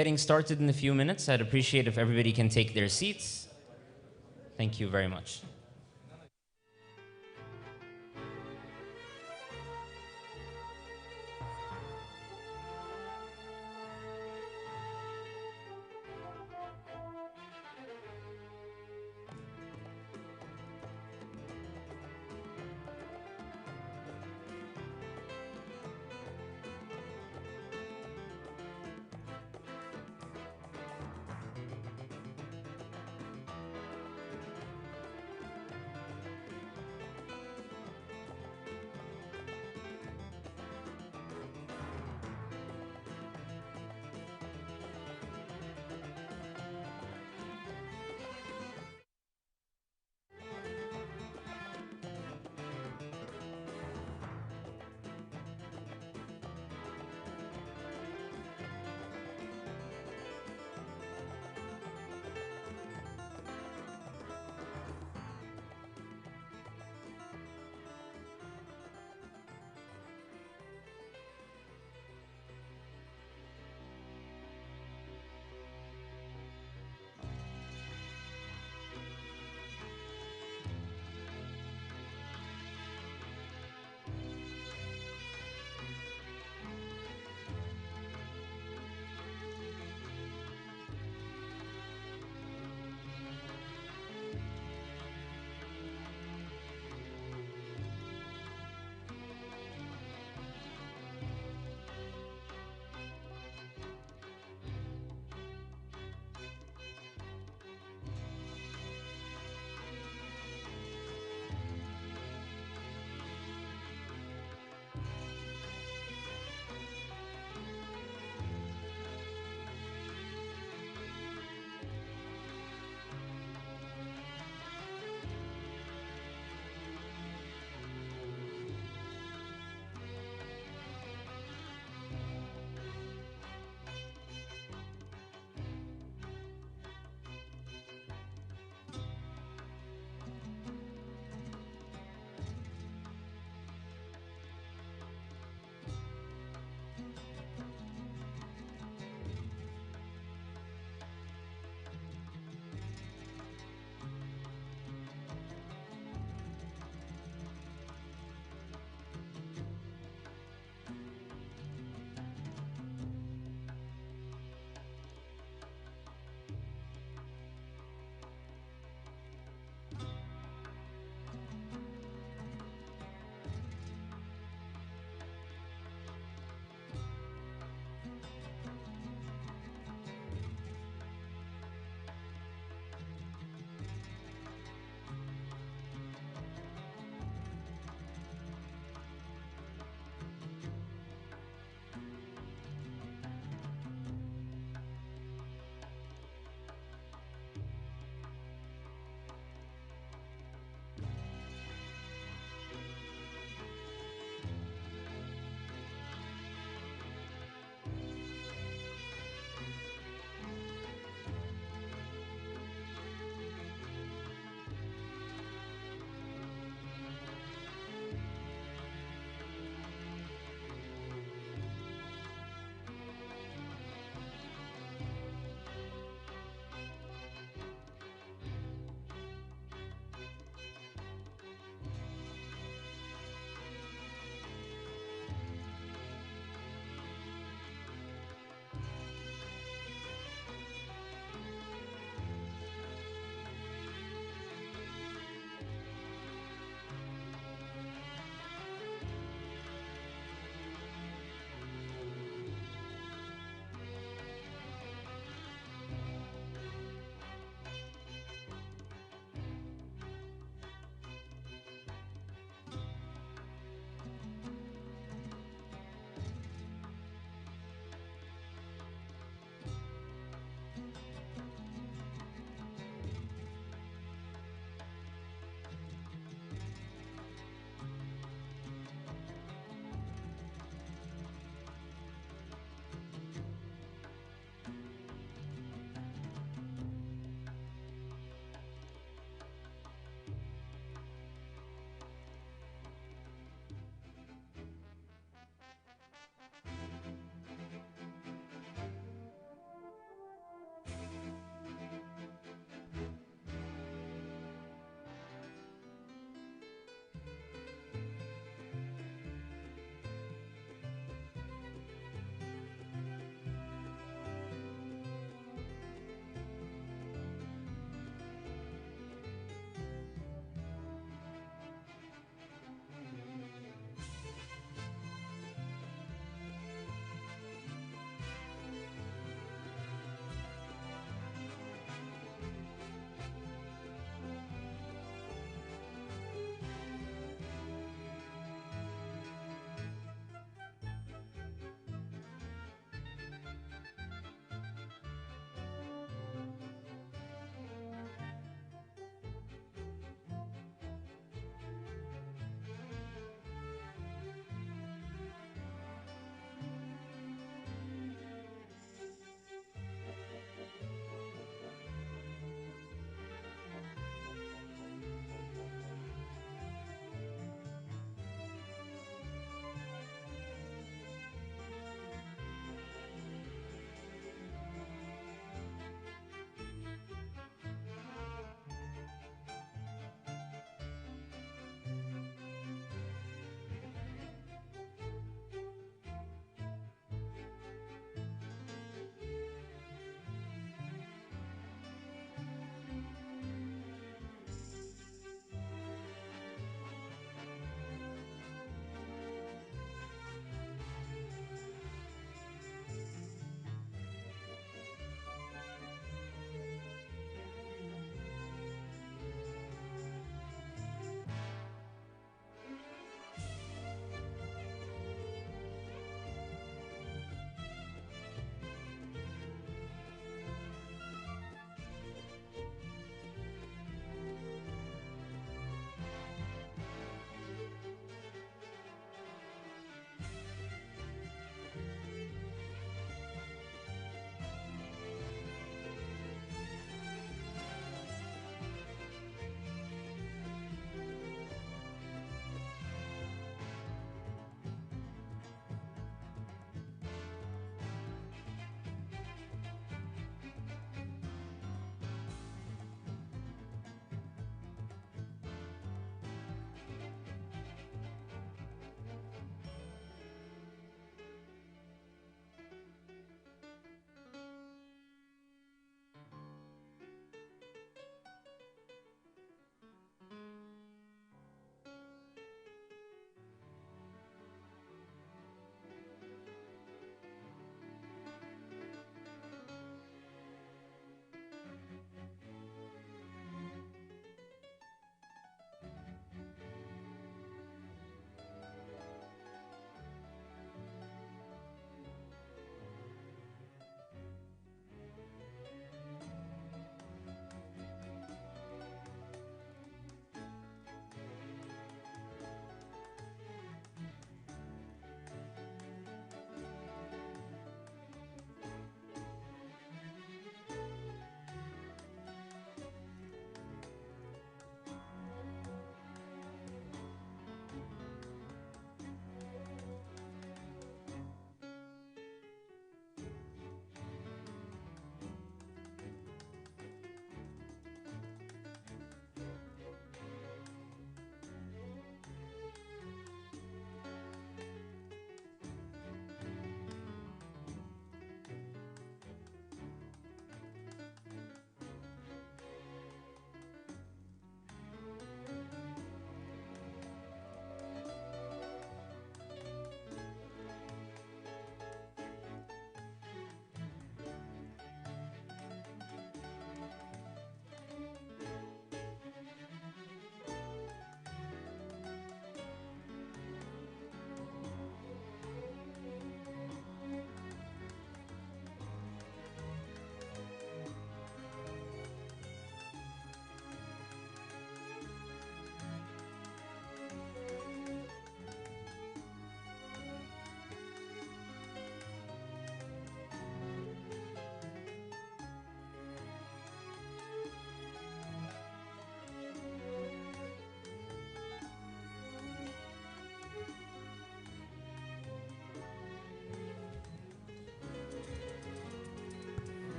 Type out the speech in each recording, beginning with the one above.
getting started in a few minutes. I'd appreciate if everybody can take their seats. Thank you very much.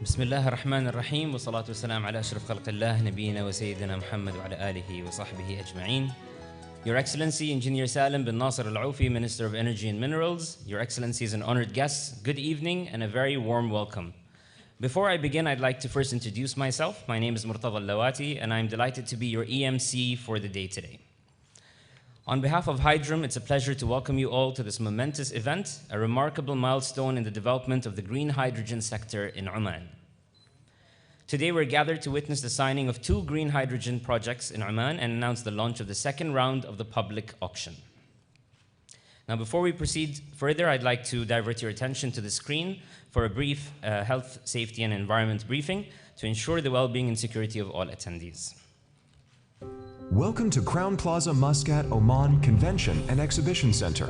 بسم الله الرحمن الرحيم والصلاة والسلام على أشرف خلق الله نبينا وسيدنا محمد وعلى آله وصحبه أجمعين. Your Excellency Engineer Salim bin Nasser Al-Aufi, Minister of Energy and Minerals, Your Excellencies and honored guests, good evening and a very warm welcome. Before I begin, I'd like to first introduce myself. My name is Murtada Al-Lawati and I'm delighted to be your EMC for the day today. On behalf of Hydrom, it's a pleasure to welcome you all to this momentous event, a remarkable milestone in the development of the green hydrogen sector in Oman. Today, we're gathered to witness the signing of 2 green hydrogen projects in Oman and announce the launch of the second round of the public auction. Now, before we proceed further, I'd like to divert your attention to the screen for a brief health, safety, and environment briefing to ensure the well-being and security of all attendees. Welcome to Crown Plaza Muscat, Oman Convention and Exhibition Center.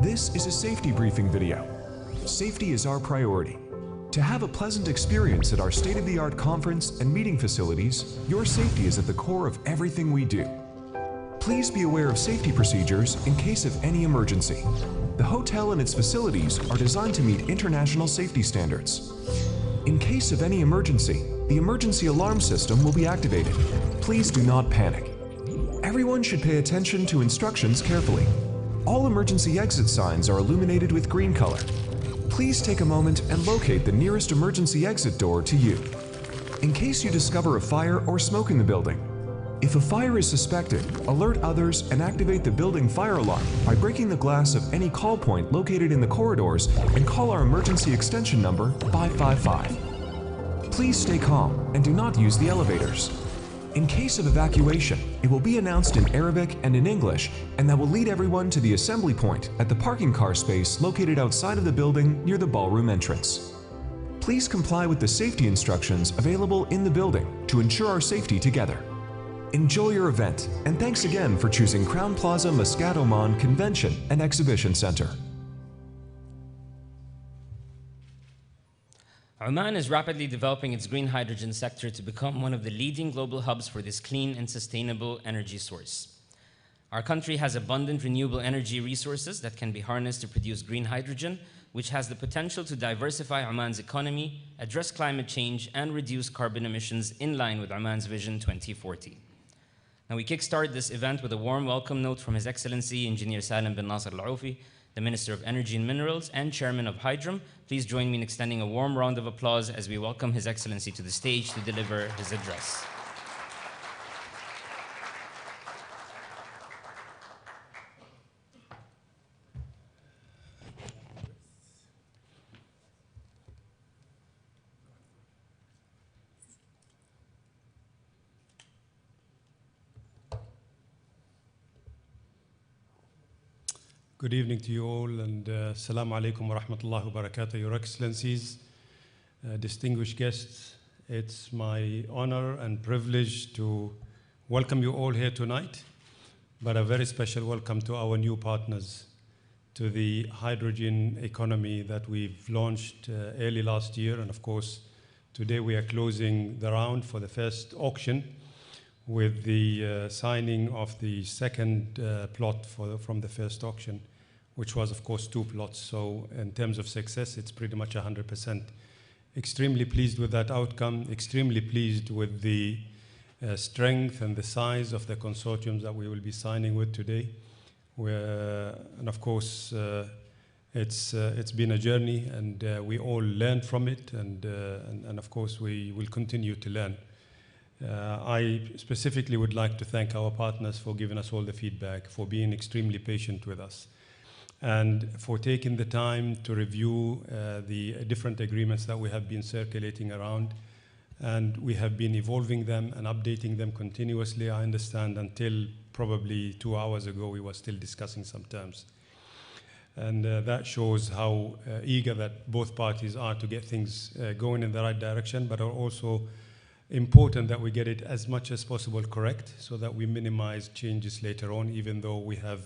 This is a safety briefing video. Safety is our priority. To have a pleasant experience at our state-of-the-art conference and meeting facilities, your safety is at the core of everything we do. Please be aware of safety procedures in case of any emergency. The hotel and its facilities are designed to meet international safety standards. In case of any emergency, the emergency alarm system will be activated. Please do not panic. Everyone should pay attention to instructions carefully. All emergency exit signs are illuminated with green color. Please take a moment and locate the nearest emergency exit door to you. In case you discover a fire or smoke in the building, if a fire is suspected, alert others and activate the building fire alarm by breaking the glass of any call point located in the corridors and call our emergency extension number 555. Please stay calm and do not use the elevators. In case of evacuation, it will be announced in Arabic and in English, and that will lead everyone to the assembly point at the parking car space located outside of the building near the ballroom entrance. Please comply with the safety instructions available in the building to ensure our safety together. Enjoy your event, and thanks again for choosing Crown Plaza Muscat, Oman Convention and Exhibition Center. Oman is rapidly developing its green hydrogen sector to become one of the leading global hubs for this clean and sustainable energy source. Our country has abundant renewable energy resources that can be harnessed to produce green hydrogen, which has the potential to diversify Oman's economy, address climate change, and reduce carbon emissions in line with Oman's Vision 2040. Now, we kickstart this event with a warm welcome note from His Excellency Engineer Salim bin Nasser Al-Aufi, the Minister of Energy and Minerals and Chairman of Hydrom. Please join me in extending a warm round of applause as we welcome His Excellency to the stage to deliver his address. Good evening to you all, and Assalamu alaikum wa rahmatullahi wa barakatuh. Your Excellencies, distinguished guests, it's my honor and privilege to welcome you all here tonight, but a very special welcome to our new partners, to the hydrogen economy that we've launched early last year. And of course, today we are closing the round for the first auction with the signing of the second plot from the first auction, which was, of course, 2 plots. So in terms of success, it's pretty much 100%. Extremely pleased with that outcome, extremely pleased with the strength and the size of the consortiums that we will be signing with today. And of course, it's been a journey, and we all learned from it, and of course, we will continue to learn. I specifically would like to thank our partners for giving us all the feedback, for being extremely patient with us, and for taking the time to review the different agreements that we have been circulating around. And we have been evolving them and updating them continuously. I understand until probably 2 hours ago, we were still discussing some terms. And that shows how eager that both parties are to get things going in the right direction, but are also important that we get it as much as possible correct so that we minimize changes later on, even though we have,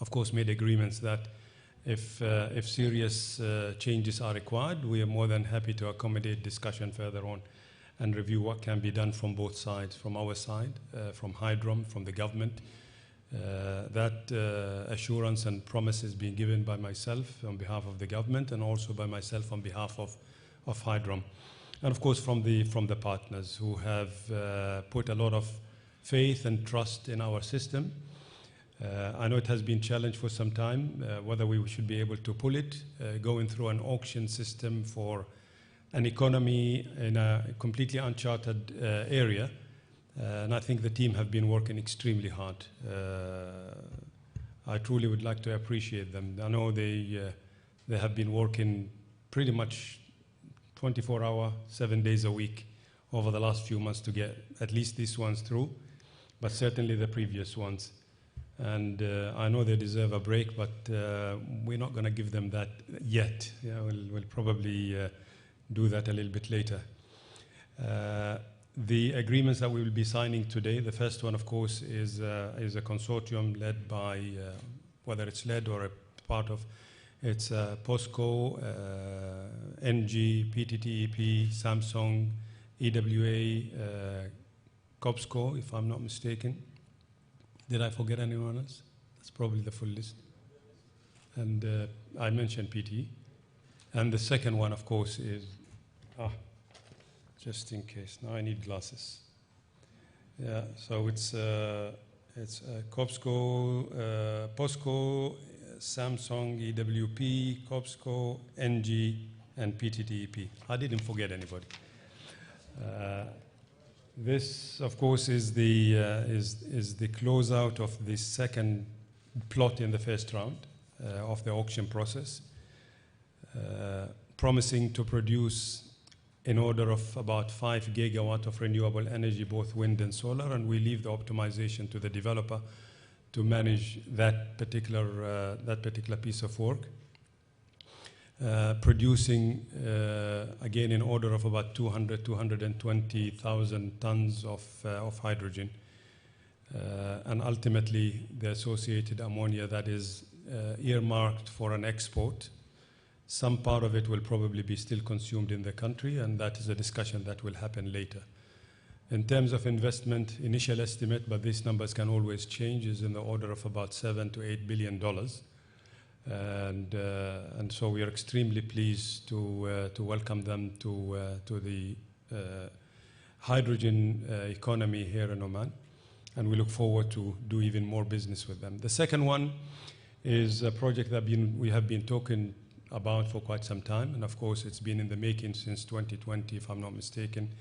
of course, made agreements that if serious changes are required, we are more than happy to accommodate discussion further on and review what can be done from both sides, from our side, from Hydrom, from the government. That assurance and promise is being given by myself on behalf of the government, and also by myself on behalf of Hydrom. And of course from the partners who have put a lot of faith and trust in our system. I know it has been challenged for some time, whether we should be able to pull it, going through an auction system for an economy in a completely uncharted area. And I think the team have been working extremely hard. I truly would like to appreciate them. I know they have been working pretty much 24-hour, 7 days a week over the last few months to get at least these ones through, but certainly the previous ones. And I know they deserve a break, but we're not going to give them that yet. Yeah, we'll probably do that a little bit later. The agreements that we will be signing today, the first one, of course, is a consortium led by, whether it's led or a part of, it's POSCO, NG, PTTEP, Samsung, EWA, COPSCO, if I'm not mistaken. Did I forget anyone else? That's probably the full list. And I mentioned PT. And the second one, of course, is, just in case, now I need glasses. Yeah, so it's COPSCO, POSCO, Samsung, EWP, COPSCO, NG, and PTTEP. I didn't forget anybody. This, of course, is the closeout of the second plot in the first round of the auction process, promising to produce in order of about 5 gigawatt of renewable energy, both wind and solar, and we leave the optimization to the developer to manage that particular piece of work. Producing, again, in order of about 220,000 tons of hydrogen. And ultimately, the associated ammonia that is earmarked for an export. Some part of it will probably be still consumed in the country, and that is a discussion that will happen later. In terms of investment, initial estimate, but these numbers can always change, is in the order of about $7 to $8 billion. And so we are extremely pleased to welcome them to the hydrogen economy here in Oman, and we look forward to do even more business with them. The second one is a project that we have been talking about for quite some time, and of course it's been in the making since 2020, if I'm not mistaken.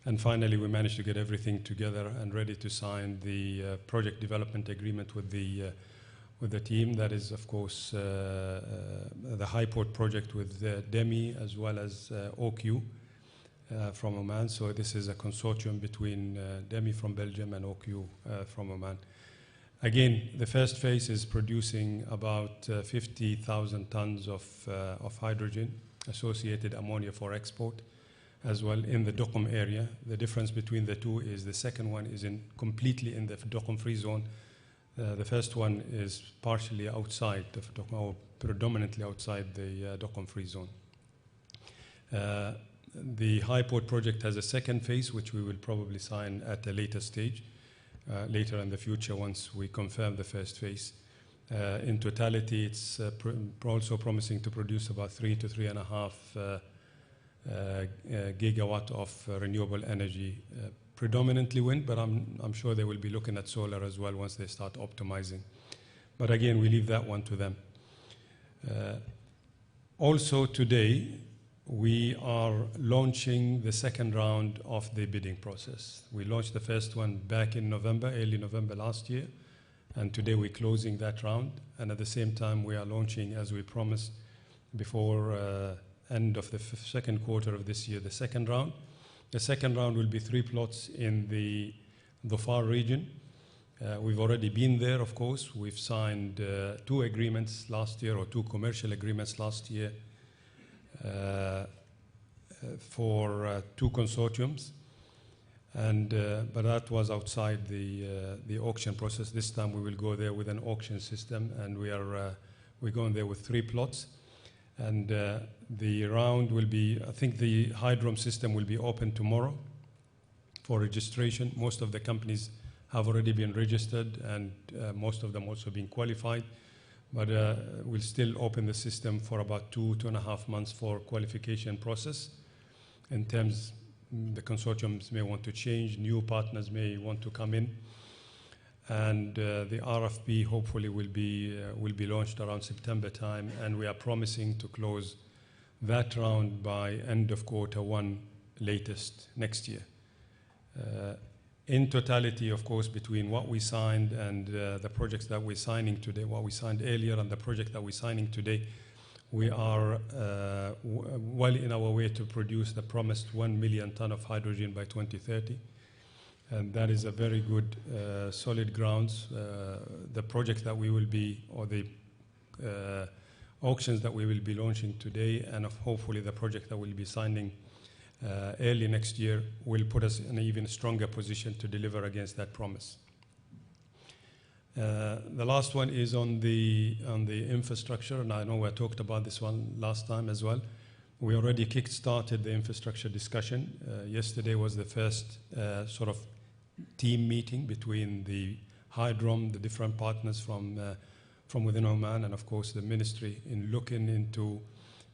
And finally, we managed to get everything together and ready to sign the project development agreement with the team. That is, of course, the high port project with DEMI as well as OQ from Oman. So this is a consortium between DEMI from Belgium and OQ from Oman. Again, the first phase is producing about 50,000 tons of hydrogen, associated ammonia for export, as well in the Duqm area. The difference between the two is the second one is completely in the Duqm free zone. The first one is partially outside the Duqm, or predominantly outside the Duqm free zone. The high port project has a second phase, which we will probably sign at a later stage, later in the future once we confirm the first phase. In totality, it's also promising to produce about 3 to 3.5 gigawatt of renewable energy, predominantly wind, but I'm sure they will be looking at solar as well once they start optimizing. But again, we leave that one to them. Also today, we are launching the second round of the bidding process. We launched the first one back in November, early November last year, and today we're closing that round. And at the same time, we are launching, as we promised, before end of the second quarter of this year, the second round. The second round will be 3 plots in the Dhofar region. We've already been there, of course. We've signed 2 agreements last year, or 2 commercial agreements last year, for 2 consortiums, but that was outside the auction process. This time we will go there with an auction system, and we're going there with 3 plots. And the round will be, I think the Hydrom system will be open tomorrow for registration. Most of the companies have already been registered, and most of them also been qualified. But we'll still open the system for about 2.5 months for qualification process. in terms the consortiums may want to change, new partners may want to come in, and the RFP hopefully will be launched around September time, and we are promising to close that round by end of Q1 latest next year. In totality, of course, between what we signed and the projects that we're signing today, what we signed earlier and the project that we're signing today, we are well in our way to produce the promised 1 million ton of hydrogen by 2030. And that is a very good, solid grounds. The projects that we will be, or the auctions that we will be launching today, and hopefully the project that we'll be signing early next year, will put us in an even stronger position to deliver against that promise. The last one is on the infrastructure, and I know we talked about this one last time as well. We already kick-started the infrastructure discussion. Yesterday was the first sort of team meeting between the Hydrom, the different partners from within Oman, and of course the ministry, in looking into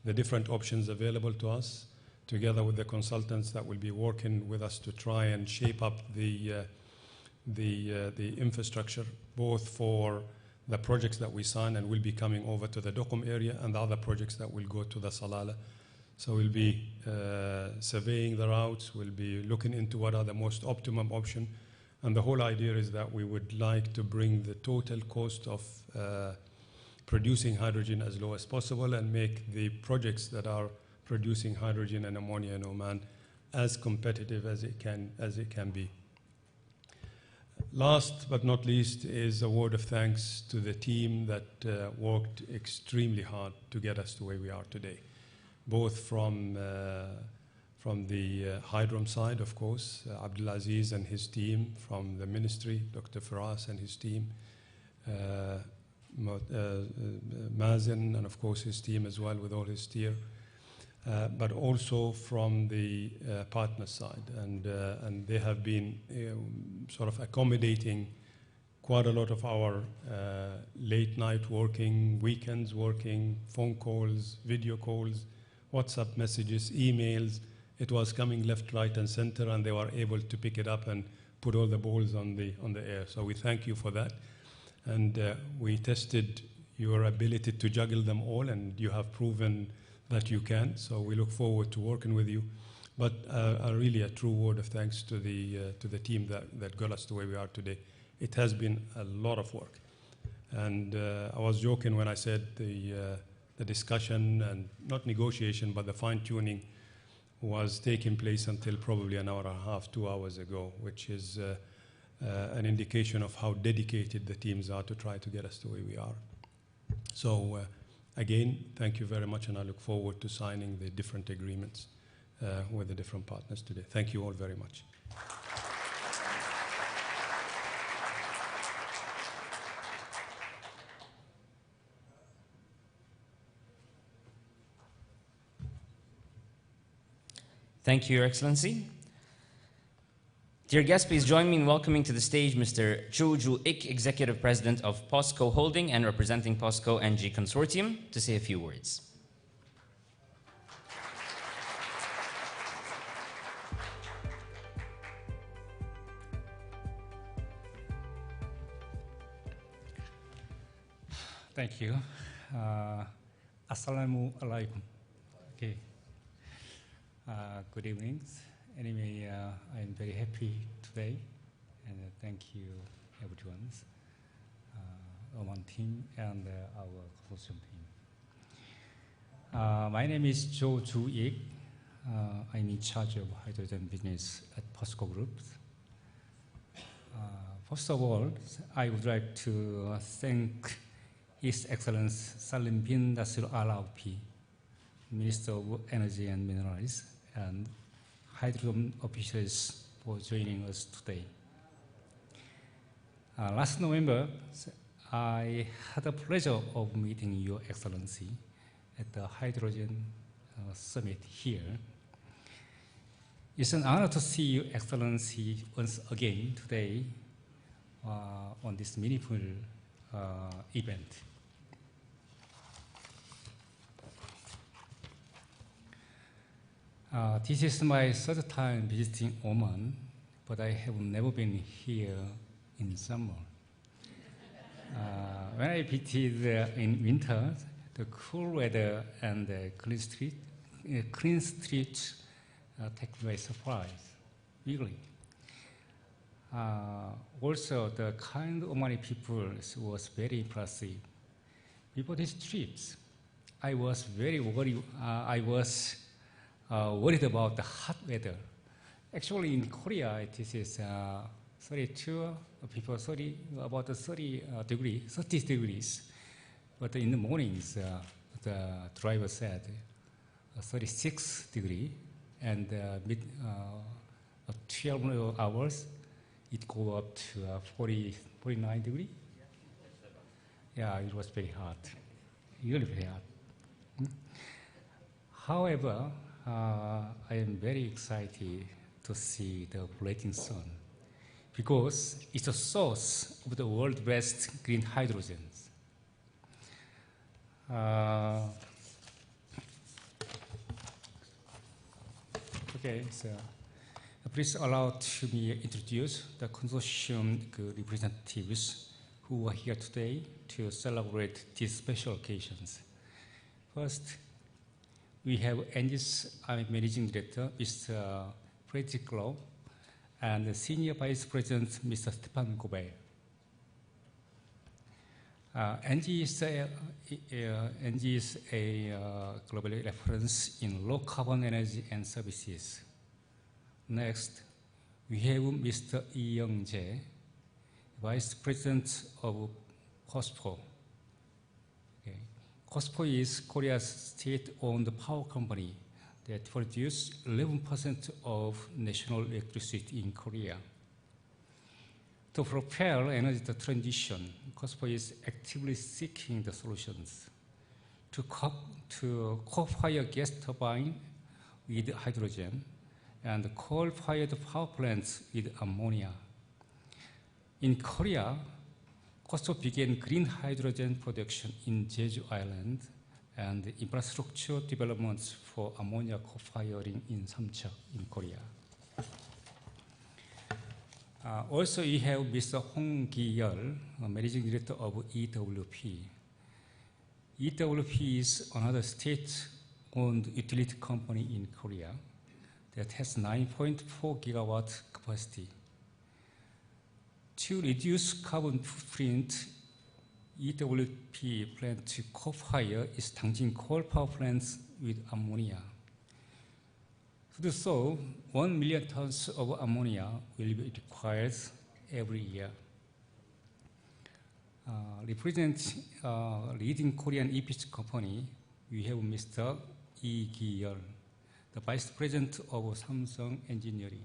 the different options available to us, together with the consultants that will be working with us to try and shape up the infrastructure, both for the projects that we sign and will be coming over to the Dokum area, and the other projects that will go to the Salalah. So we'll be surveying the routes, we'll be looking into what are the most optimum option, and the whole idea is that we would like to bring the total cost of producing hydrogen as low as possible, and make the projects that are producing hydrogen and ammonia in Oman as competitive as it can be. Last but not least is a word of thanks to the team that worked extremely hard to get us to where we are today, both from the Hydrom side, of course, Abdulaziz and his team, from the ministry, Dr. Firas and his team, Mazen and of course his team as well with all his steer, but also from the partner side, and they have been sort of accommodating quite a lot of our late night working, weekends working, phone calls, video calls, WhatsApp messages, emails. It was coming left, right, and center, and they were able to pick it up and put all the balls on the air. So we thank you for that, and we tested your ability to juggle them all, and you have proven that you can. So we look forward to working with you. But really a true word of thanks to the team that got us to where we are today. It has been a lot of work, and I was joking when I said the discussion, and not negotiation, but the fine-tuning was taking place until probably an hour and a half, 2 hours ago, which is an indication of how dedicated the teams are to try to get us to where we are. So again, thank you very much, and I look forward to signing the different agreements with the different partners today. Thank you all very much. Thank you, Your Excellency. Dear guests, please join me in welcoming to the stage Mr. Cho Joo-ik, Executive President of POSCO Holding and representing POSCO NG Consortium, to say a few words. Thank you. Assalamu alaikum. Okay. Good evening. Anyway, I'm very happy today, and thank you, everyone, Oman team and our consortium team. My name is Cho Joo-ik. I'm in charge of hydrogen business at POSCO Group. First of all, I would like to thank His Excellency Salim bin Nasir Al-Aufi, Minister of Energy and Minerals, and Hydrom officials for joining us today. Last November, I had the pleasure of meeting Your Excellency at the Hydrogen Summit here. It's an honor to see Your Excellency once again today on this meaningful event. This is my third time visiting Oman, but I have never been here in summer. When I visited in winter, the cool weather and the clean streets take me by surprise, really. Also, the kind Omani people was very impressive. Before these trips, I was very worried. Worried about the hot weather. Actually, in Korea, it is 32, people 30, about 30 degrees. But in the mornings, the driver said 36 degrees, and 12 hours, it go up to 49 degrees. Yeah, it was very hot, really very hot. However, I am very excited to see the blazing sun because it's a source of the world's best green hydrogens. Okay, so please allow me introduce the consortium representatives who are here today to celebrate these special occasions. First, we have ENGIE's Managing Director, Mr. Frederick Glow, and the Senior Vice President, Mr. Stefan Gobert. ENGIE is a global reference in low carbon energy and services. Next, we have Mr. Lee Young-jae, Vice President of COSPO. Okay. COSPO is Korea's state-owned power company that produces 11% of national electricity in Korea. To propel energy transition, COSPO is actively seeking the solutions to co-fire gas turbine with hydrogen and coal-fired power plants with ammonia. In Korea, COSPO began green hydrogen production in Jeju Island and infrastructure developments for ammonia co-firing in Samcheok in Korea. Also, we have Mr. Hong Ki-yeol, Managing Director of EWP. EWP is another state-owned utility company in Korea that has 9.4 gigawatt capacity. To reduce carbon footprint, EWP plan to co-fire its Dangjin coal power plants with ammonia. To do so, 1 million tons of ammonia will be required every year. Representing leading Korean EPC company, we have Mr. Lee Ki-yeol, the Vice President of Samsung Engineering.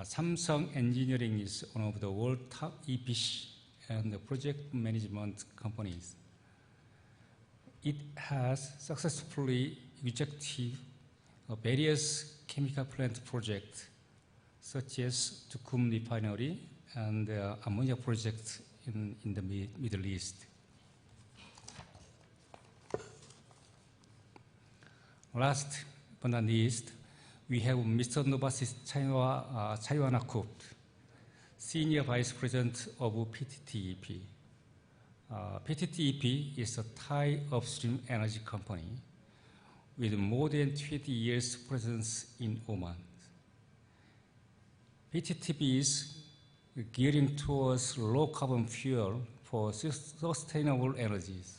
Samsung Engineering is one of the world's top EPC and project management companies. It has successfully executed various chemical plant projects, such as Duqm Refinery and ammonia projects in the Middle East. Last but not least, we have Mr. Novasis Chaiwana-kup, Senior Vice President of PTTEP. PTTEP is a Thai upstream energy company with more than 20 years presence in Oman. PTTEP is gearing towards low carbon fuel for sustainable energies.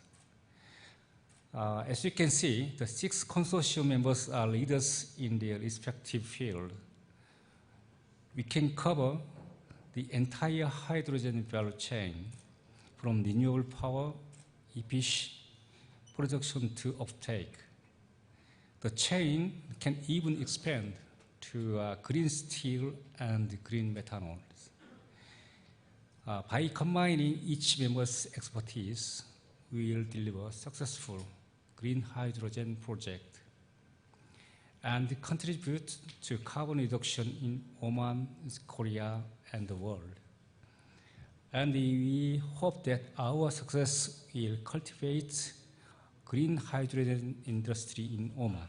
As you can see, the 6 consortium members are leaders in their respective field. We can cover the entire hydrogen value chain, from renewable power, EPC, production to offtake. The chain can even expand to green steel and green methanol. By combining each member's expertise, we will deliver successful green hydrogen project and contribute to carbon reduction in Oman, Korea, and the world. And we hope that our success will cultivate green hydrogen industry in Oman.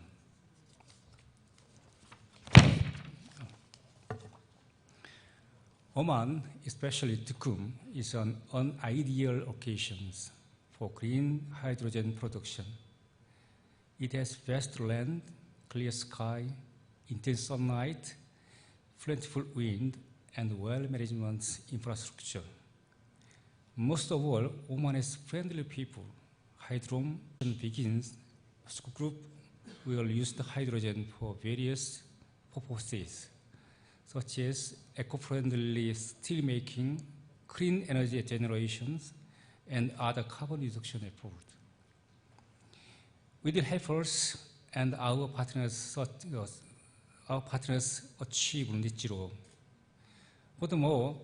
Oman, especially Duqm, is an unideal location for green hydrogen production. It has vast land, clear sky, intense sunlight, plentiful wind, and well-management infrastructure. Most of all, Oman has friendly people. Hydrom begins, POSCO Group will use the hydrogen for various purposes, such as eco-friendly steel making, clean energy generations, and other carbon reduction efforts. With the helpers and our partners achieve net zero. Furthermore,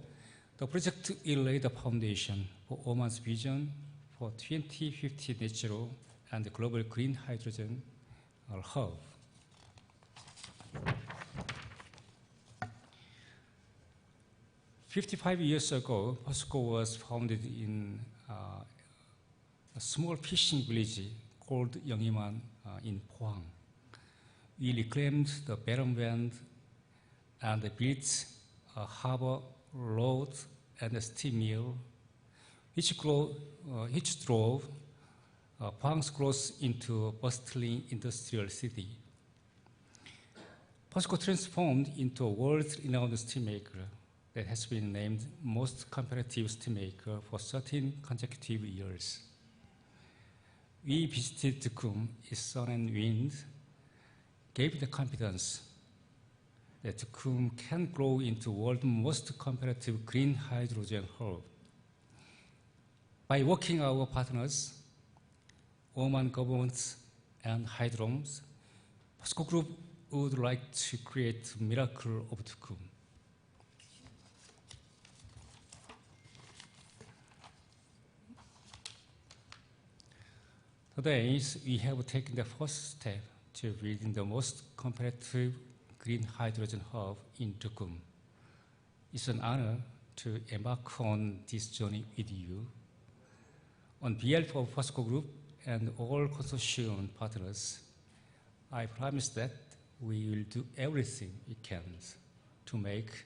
the project will lay the foundation for Oman's vision for 2050 net zero and the global green hydrogen hub. "55 years ago, POSCO was founded in a small fishing village called Yeongiman in Pohang. We reclaimed the barren land and built a harbor, road, and a steam mill, which drove Pohang's growth into a bustling industrial city. POSCO transformed into a world-renowned steelmaker that has been named most competitive steelmaker for 13 consecutive years. We visited Duqm, its sun and wind, gave the confidence that Duqm can grow into the world's most competitive green hydrogen hub. By working with our partners, Oman governments and Hydroms, POSCO Group would like to create a miracle of Duqm. Today, we have taken the first step to building the most competitive green hydrogen hub in Duqm. It's an honor to embark on this journey with you. On behalf of POSCO Group and all consortium partners, I promise that we will do everything we can to make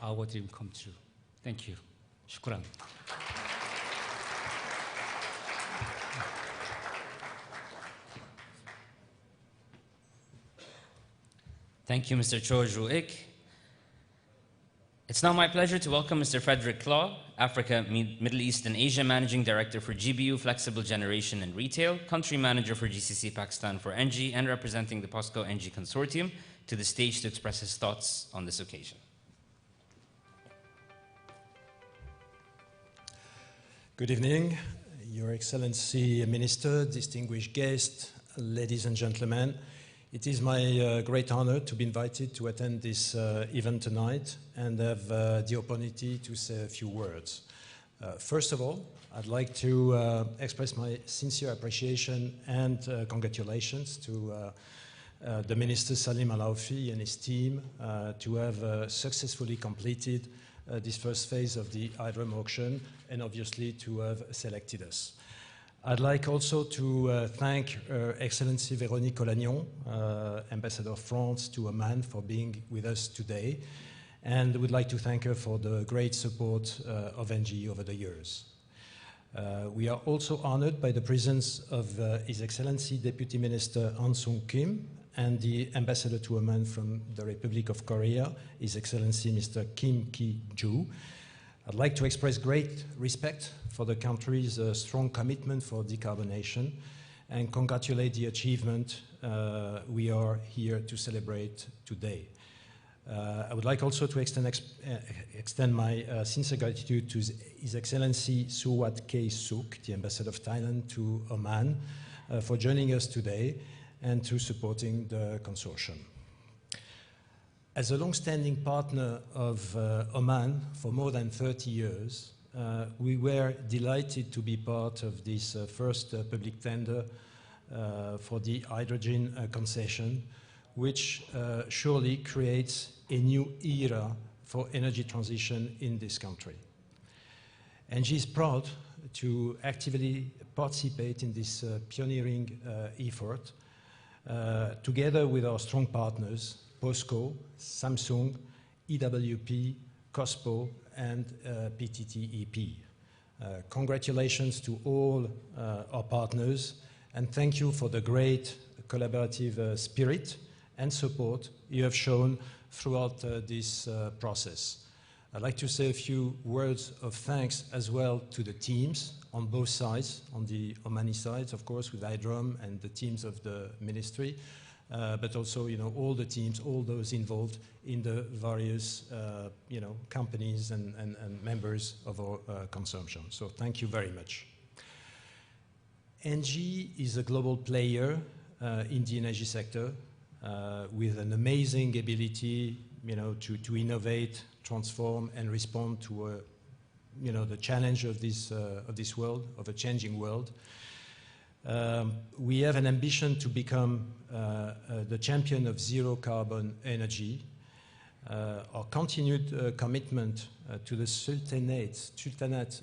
our dream come true. Thank you. Shukran. Thank you, Mr. Cho Joo-ik. It's now my pleasure to welcome Mr. Frederick Claw, Africa, Middle East and Asia Managing Director for GBU Flexible Generation and Retail, Country Manager for GCC Pakistan for ENGIE, and representing the POSCO ENGIE Consortium, to the stage to express his thoughts on this occasion. Good evening, Your Excellency Minister, distinguished guests, ladies and gentlemen. It is my great honor to be invited to attend this event tonight and have the opportunity to say a few words. First of all, I'd like to express my sincere appreciation and congratulations to the Minister Salim Al-Aufi and his team to have successfully completed this first phase of the Hydrom auction and obviously to have selected us. I'd like also to thank Her Excellency Véronique Colagnon, Ambassador of France to Oman, for being with us today, and would like to thank her for the great support of ENGIE over the years. We are also honored by the presence of His Excellency Deputy Minister Han Sung Kim and the Ambassador to Oman from the Republic of Korea, His Excellency Mr. Kim Ki-joo. I'd like to express great respect for the country's strong commitment for decarbonation and congratulate the achievement we are here to celebrate today. I would like also to extend my sincere gratitude to His Excellency Suwat K. Suk, the Ambassador of Thailand to Oman, for joining us today and to supporting the consortium. As a long-standing partner of Oman for more than 30 years, we were delighted to be part of this first public tender for the hydrogen concession, which surely creates a new era for energy transition in this country. ENGIE is proud to actively participate in this pioneering effort, together with our strong partners, POSCO, Samsung, EWP, COSPO, and PTTEP. Congratulations to all our partners, and thank you for the great collaborative spirit and support you have shown throughout this process. I'd like to say a few words of thanks as well to the teams on both sides, on the Omani side, of course, with Hydrom and the teams of the ministry, but also, all the teams, all those involved in the various, companies and members of our consortium. So thank you very much. ENGIE is a global player in the energy sector with an amazing ability, to innovate, transform, and respond to, the challenge of this world, of a changing world. We have an ambition to become the champion of zero carbon energy. Our continued commitment to the Sultanate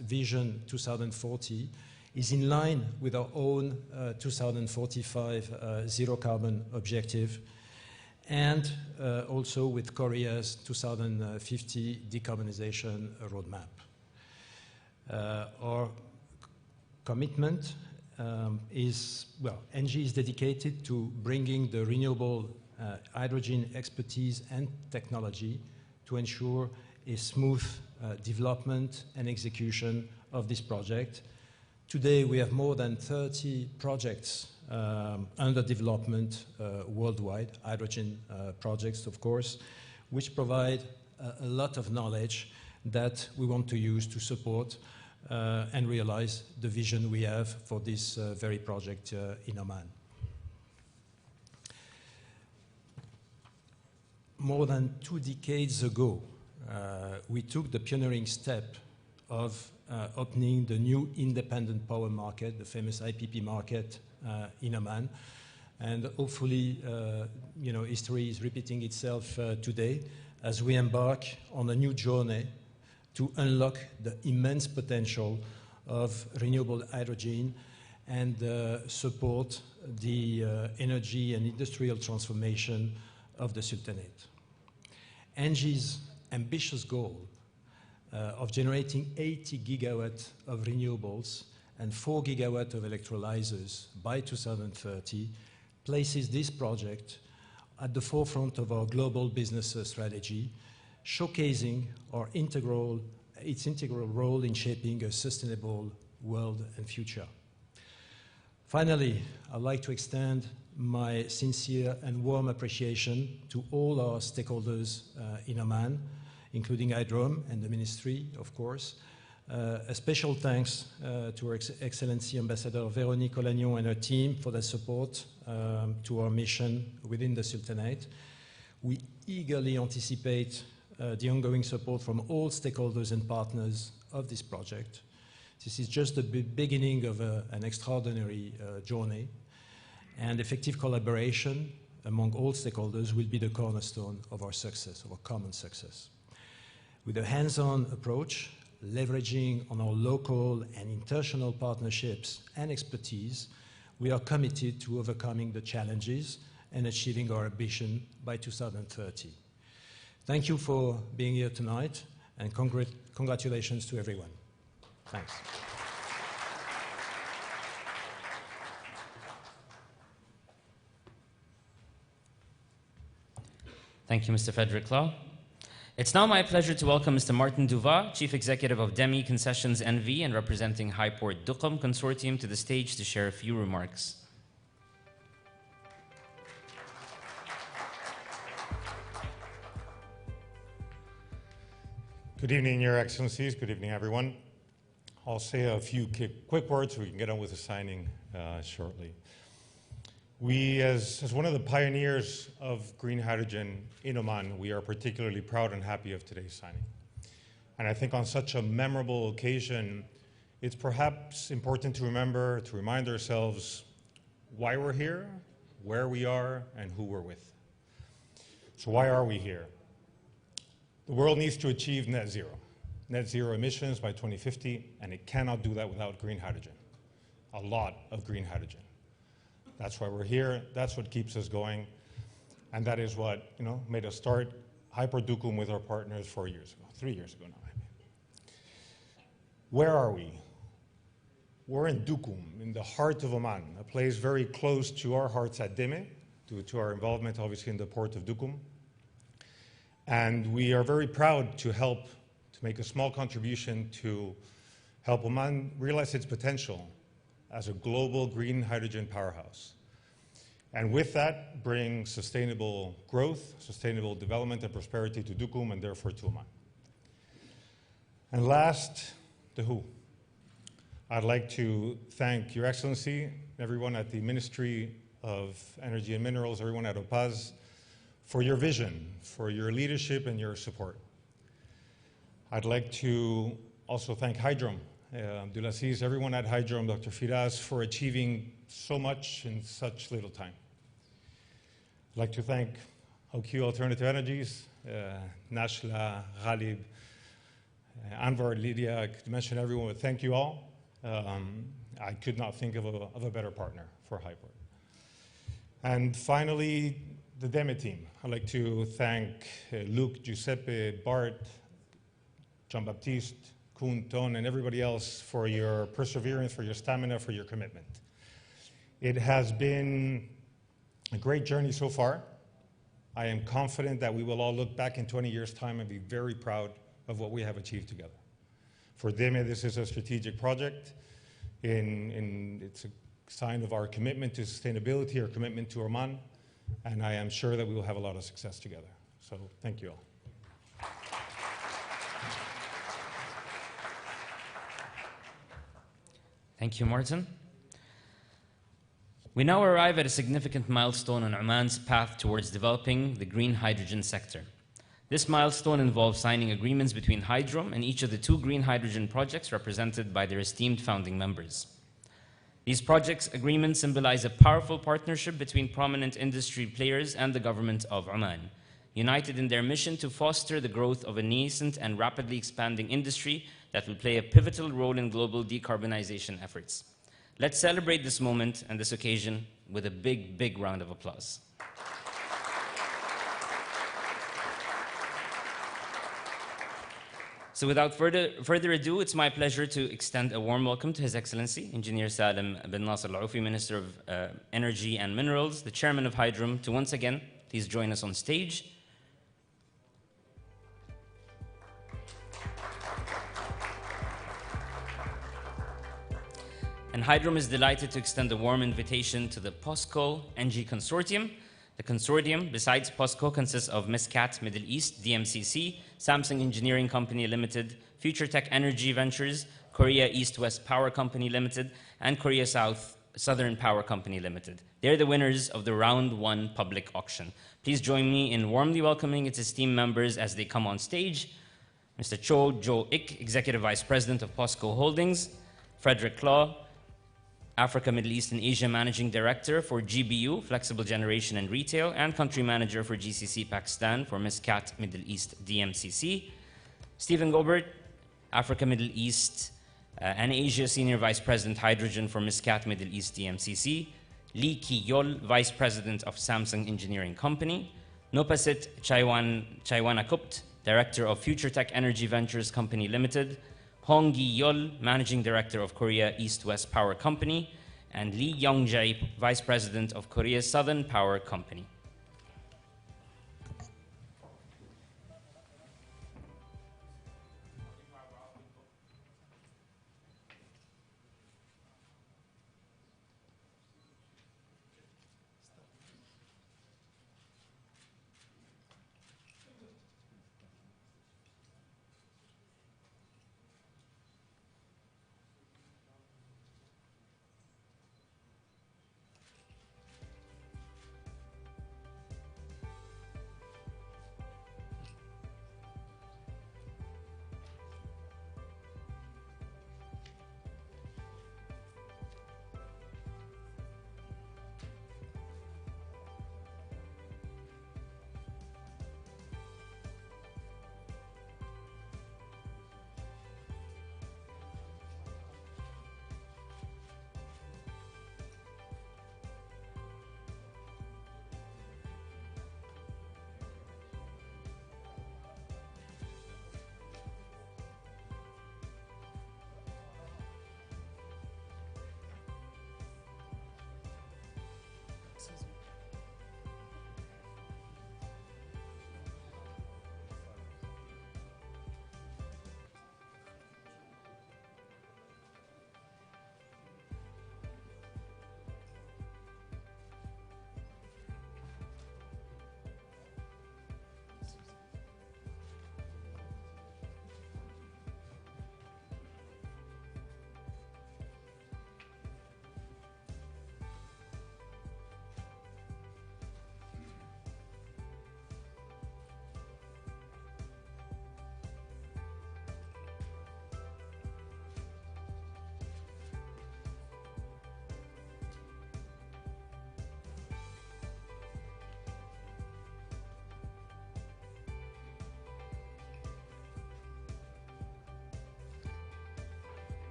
Vision 2040 is in line with our own 2045 zero carbon objective, and also with Korea's 2050 decarbonization roadmap. Our commitment ENGIE is dedicated to bringing the renewable hydrogen expertise and technology to ensure a smooth development and execution of this project. Today, we have more than 30 projects under development worldwide, hydrogen projects, of course, which provide a lot of knowledge that we want to use to support and realize the vision we have for this very project in Oman. More than 2 decades ago, we took the pioneering step of opening the new independent power market, the famous IPP market in Oman. And hopefully, history is repeating itself today as we embark on a new journey to unlock the immense potential of renewable hydrogen and support the energy and industrial transformation of the Sultanate. ENGIE's ambitious goal of generating 80 gigawatts of renewables and 4 gigawatts of electrolyzers by 2030 places this project at the forefront of our global business strategy, showcasing its integral role in shaping a sustainable world and future. Finally, I'd like to extend my sincere and warm appreciation to all our stakeholders in Oman, including Hydrom and the Ministry, of course. A special thanks to Her Excellency Ambassador Véronique Olagnon and her team for their support to our mission within the Sultanate. We eagerly anticipate the ongoing support from all stakeholders and partners of this project. This is just the beginning of an extraordinary journey, and effective collaboration among all stakeholders will be the cornerstone of our success, of our common success. With a hands-on approach, leveraging on our local and international partnerships and expertise, we are committed to overcoming the challenges and achieving our ambition by 2030. Thank you for being here tonight, and congratulations to everyone. Thanks. Thank you, Mr. Frederick Law. It's now my pleasure to welcome Mr. Martin Duva, Chief Executive of Demi Concessions NV and representing Highport Duqm Consortium, to the stage to share a few remarks. Good evening, Your Excellencies. Good evening, everyone. I'll say a few quick words so we can get on with the signing shortly. We, as one of the pioneers of green hydrogen in Oman, we are particularly proud and happy of today's signing. And I think on such a memorable occasion, it's perhaps important to remember, to remind ourselves why we're here, where we are, and who we're with. So why are we here? The world needs to achieve net zero emissions by 2050, and it cannot do that without green hydrogen, a lot of green hydrogen. That's why we're here, that's what keeps us going, and that is what made us start Hyper Duqm with our partners 4 years ago, 3 years ago now. Where are we? We're in Duqm, in the heart of Oman, a place very close to our hearts at Deme, due to our involvement obviously in the port of Duqm. And we are very proud to help, to make a small contribution to help Oman realize its potential as a global green hydrogen powerhouse. And with that, bring sustainable growth, sustainable development and prosperity to Duqm and therefore to Oman. And last, the who. I'd like to thank Your Excellency, everyone at the Ministry of Energy and Minerals, everyone at OPAZ, for your vision, for your leadership and your support. I'd like to also thank Hydrom, Abdulaziz, everyone at Hydrom, Dr. Firas, for achieving so much in such little time. I'd like to thank OQ Alternative Energies, Nashla, Ghalib, Anwar, Lydia, I could mention everyone, but thank you all. I could not think of a better partner for Hyper. And finally, the Deme team. I'd like to thank Luc, Giuseppe, Bart, Jean-Baptiste, Koen, Ton, and everybody else for your perseverance, for your stamina, for your commitment. It has been a great journey so far. I am confident that we will all look back in 20 years' time and be very proud of what we have achieved together. For Deme, this is a strategic project. It's a sign of our commitment to sustainability, our commitment to Oman, and I am sure that we will have a lot of success together. So thank you all. Thank you, Martin. We now arrive at a significant milestone on Oman's path towards developing the green hydrogen sector. This milestone involves signing agreements between Hydrom and each of the 2 green hydrogen projects represented by their esteemed founding members. These projects agreements symbolize a powerful partnership between prominent industry players and the government of Oman, united in their mission to foster the growth of a nascent and rapidly expanding industry that will play a pivotal role in global decarbonization efforts. Let's celebrate this moment and this occasion with a big, big round of applause. So without further ado, it's my pleasure to extend a warm welcome to His Excellency, Engineer Salim bin Nasser Al-Aufi, Minister of Energy and Minerals, the Chairman of Hydrom, to once again please join us on stage. And Hydrom is delighted to extend a warm invitation to the POSCO NG Consortium. The consortium, besides POSCO, consists of Muscat Middle East, DMCC, Samsung Engineering Company Limited, Future Tech Energy Ventures, Korea East-West Power Company Limited, and Korea Southern Power Company Limited. They're the winners of the Round 1 public auction. Please join me in warmly welcoming its esteemed members as they come on stage. Mr. Cho Jo-ik, Executive Vice President of POSCO Holdings, Frederick Claw, Africa, Middle East, and Asia Managing Director for GBU, Flexible Generation and Retail, and Country Manager for GCC Pakistan for Muscat Middle East DMCC. Stephen Gobert, Africa, Middle East, and Asia Senior Vice President Hydrogen for Muscat Middle East DMCC. Lee Ki-yol, Vice President of Samsung Engineering Company. Nopasit Chaiwanakupt, Director of Future Tech Energy Ventures Company Limited. Hong Gi-yol, Managing Director of Korea East-West Power Company, and Lee Young-jae, Vice President of Korea Southern Power Company.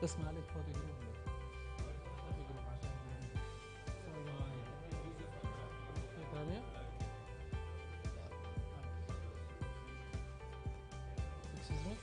اسمع عليك فاضي جروب فاضي جروب عشان في ثانية excuse me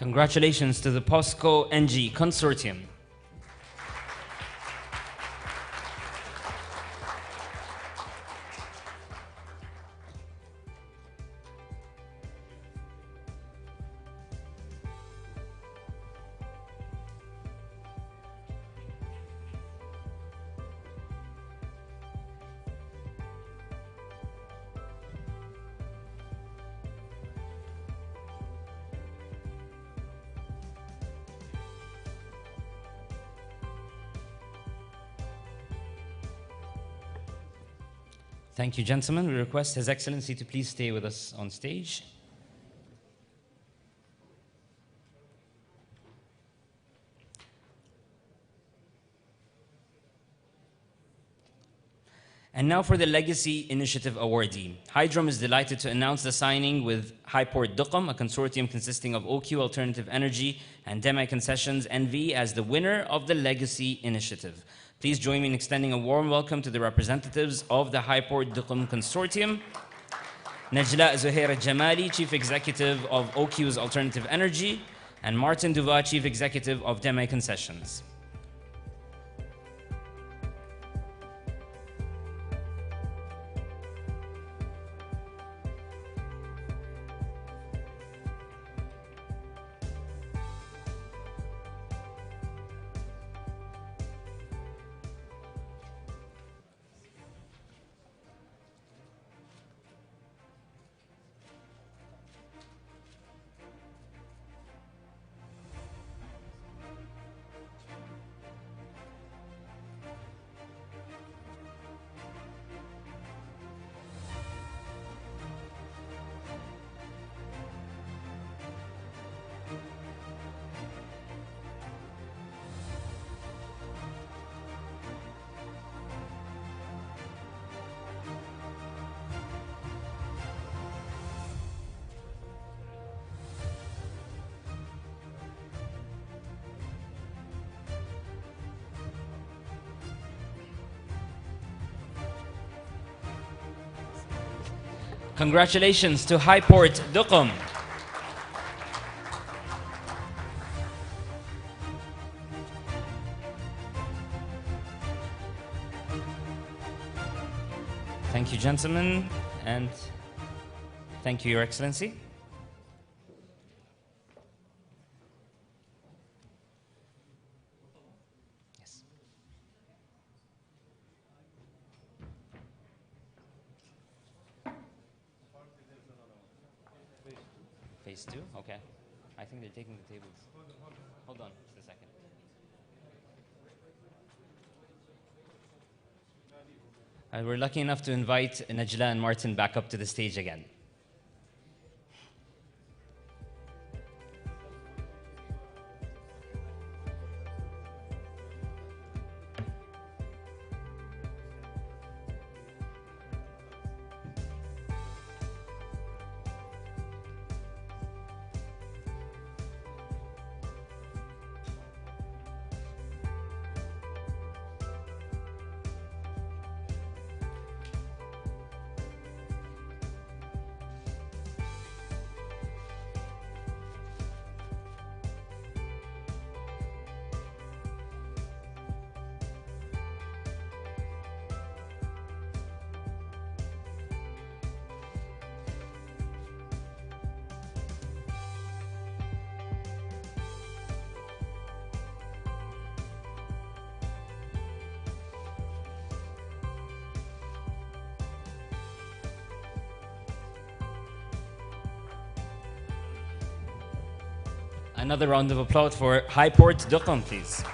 Congratulations to the POSCO NG Consortium. Thank you, gentlemen. We request His Excellency to please stay with us on stage. And now for the Legacy Initiative awardee. Hydrom is delighted to announce the signing with Highport Duqm, a consortium consisting of OQ Alternative Energy and Demi Concessions NV, as the winner of the Legacy Initiative. Please join me in extending a warm welcome to the representatives of the Highport Duqm Consortium. Najla Zuhair Jamali, Chief Executive of OQ's Alternative Energy, and Martin Duva, Chief Executive of Demi Concessions. Congratulations to Highport Duqm. Thank you, gentlemen, and thank you, Your Excellency. Yes. Phase 2? Okay. I think they're taking the tables. Hold on just a second. We're lucky enough to invite Najla and Martin back up to the stage again. Another round of applause for Highport Duqm, please.